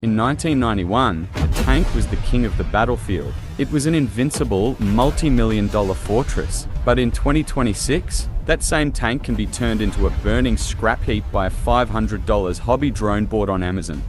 In 1991, a tank was the king of the battlefield. It was an invincible, multi-million-dollar fortress. But in 2026, that same tank can be turned into a burning scrap heap by a $500 hobby drone bought on Amazon.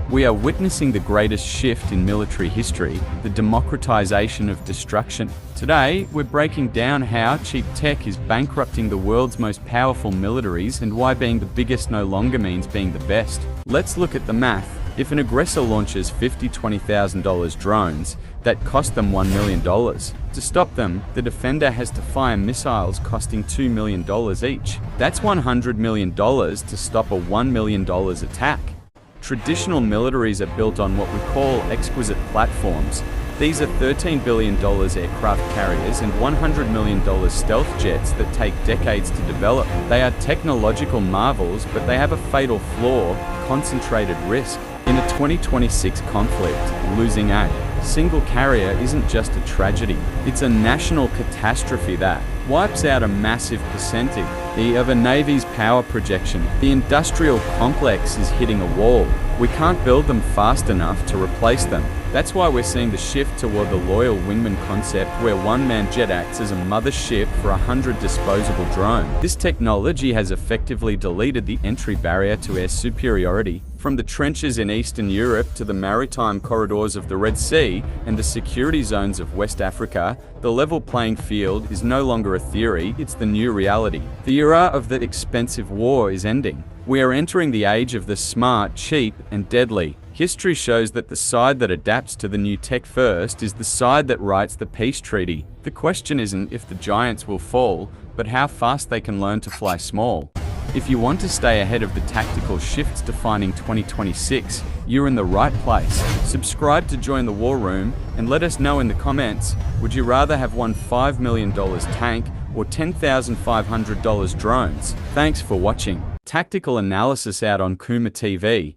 We are witnessing the greatest shift in military history, the democratization of destruction. Today, we're breaking down how cheap tech is bankrupting the world's most powerful militaries and why being the biggest no longer means being the best. Let's look at the math. If an aggressor launches $20,000 drones, that cost them $1 million. To stop them, the defender has to fire missiles costing $2 million each. That's $100 million to stop a $1 million attack. Traditional militaries are built on what we call exquisite platforms. These are $13 billion aircraft carriers and $100 million stealth jets that take decades to develop. They are technological marvels, but they have a fatal flaw: concentrated risk. In a 2026 conflict, losing a single carrier isn't just a tragedy, it's a national catastrophe that wipes out a massive percentage of a Navy's power projection. The industrial complex is hitting a wall. We can't build them fast enough to replace them. That's why we're seeing the shift toward the loyal wingman concept, where one-man jet acts as a mothership for 100 disposable drones. This technology has effectively deleted the entry barrier to air superiority. From the trenches in Eastern Europe to the maritime corridors of the Red Sea and the security zones of West Africa, the level playing field is no longer a theory, it's the new reality. The era of the expensive war is ending. We are entering the age of the smart, cheap, and deadly. History shows that the side that adapts to the new tech first is the side that writes the peace treaty. The question isn't if the giants will fall, but how fast they can learn to fly small. If you want to stay ahead of the tactical shifts defining 2026, you're in the right place. Subscribe to join the war room and let us know in the comments, would you rather have one $5 million tank or $10,500 drones? Thanks for watching. Tactical analysis out on Kuma TV.